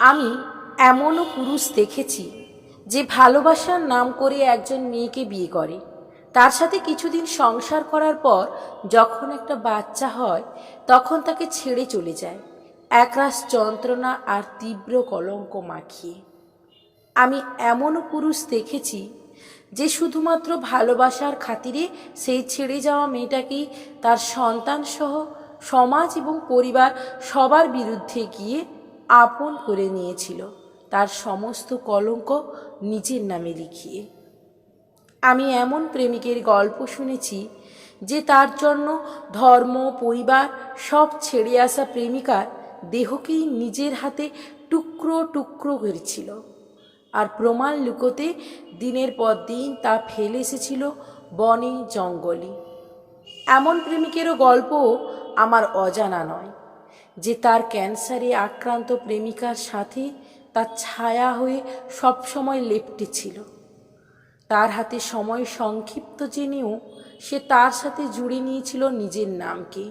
আমি এমনও পুরুষ দেখেছি যে ভালোবাসার নাম করে একজন মেয়েকে বিয়ে করে, তার সাথে কিছুদিন সংসার করার পর যখন একটা বাচ্চা হয় তখন তাকে ছেড়ে চলে যায় একরাশ যন্ত্রণা আর তীব্র কলঙ্ক মাখিয়ে। আমি এমনও পুরুষ দেখেছি যে শুধুমাত্র ভালোবাসার খাতিরে সেই ছেড়ে যাওয়া মেয়েটাকেই তার সন্তান সহ সমাজ এবং পরিবার সবার বিরুদ্ধে গিয়ে আপন করে নিয়েছিল, তার সমস্ত কলঙ্ক নিজের নামে লিখিয়ে। আমি এমন প্রেমিকের গল্প শুনেছি যে তার জন্য ধর্ম পরিবার সব ছেড়ে আসা প্রেমিকার দেহকেই নিজের হাতে টুকরো টুকরো করেছিল, আর প্রমাণ লুকোতে দিনের পর দিন তা ফেলে এসেছিল বনে জঙ্গলে। এমন প্রেমিকেরও গল্প আমার অজানা নয়, যে তার ক্যান্সারে আক্রান্ত প্রেমিকার সাথে তার ছায়া হয়ে সবসময় লেপ্টে ছিল। তার হাতে সময় সংক্ষিপ্ত জেনেও সে তার সাথে জুড়ে নিয়েছিল নিজের নামকে।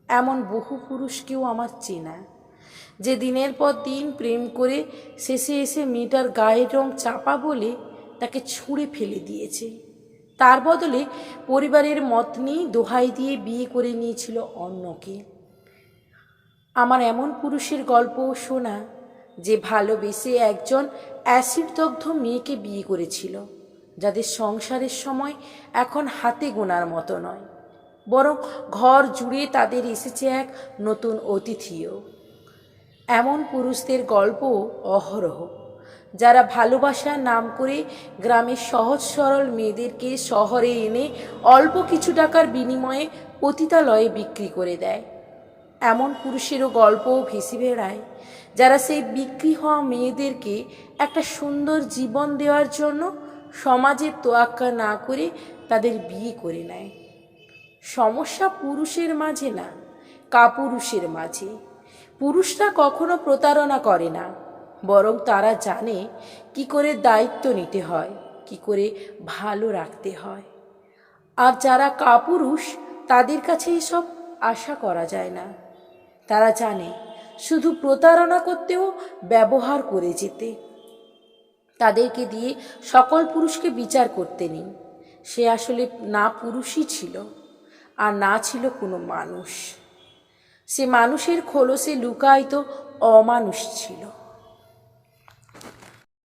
এমন বহু পুরুষকেও আমার চেনা, যে দিনের পর দিন প্রেম করে শেষে এসে মেয়েটার গায়ের রং চাপা বলে তাকে ছুঁড়ে ফেলে দিয়েছে, তার বদলে পরিবারের মত নিয়ে দোহাই দিয়ে বিয়ে করে নিয়েছিল অন্যকে। আমার এমন পুরুষের গল্পও শোনা, যে ভালোবেসে একজন অ্যাসিডদগ্ধ মেয়েকে বিয়ে করেছিল, যাদের সংসারের সময় এখন হাতে গোনার মতো নয়, বরং ঘর জুড়ে তাদের এসেছে এক নতুন অতিথিও। এমন পুরুষদের গল্প অহরহ, যারা ভালোবাসার নাম করে গ্রামের সহজ সরল মেয়েদেরকে শহরে এনে অল্প কিছু টাকার বিনিময়ে পতিতালয়ে বিক্রি করে দেয়। এমন পুরুষেরও গল্পও ভেসে বেড়ায়, যারা সেই বিক্রি হওয়া মেয়েদেরকে একটা সুন্দর জীবন দেওয়ার জন্য সমাজের তোয়াক্কা না করে তাদের বিয়ে করে নেয়। সমস্যা পুরুষের মাঝে না, কাপুরুষের মাঝে। পুরুষরা কখনো প্রতারণা করে না, বরং তারা জানে কি করে দায়িত্ব নিতে হয়, কি করে ভালো রাখতে হয়। আর যারা কাপুরুষ, তাদের কাছে এসব আশা করা যায় না। তারা জানে শুধু প্রতারণা করতেও ব্যবহার করে যেতে। তাদেরকে দিয়ে সকল পুরুষকে বিচার করতে নেই, সে আসলে না পুরুষই ছিল, আর না ছিল কোনো মানুষ। সে মানুষের খোলসে লুকায়িত অমানুষ ছিল।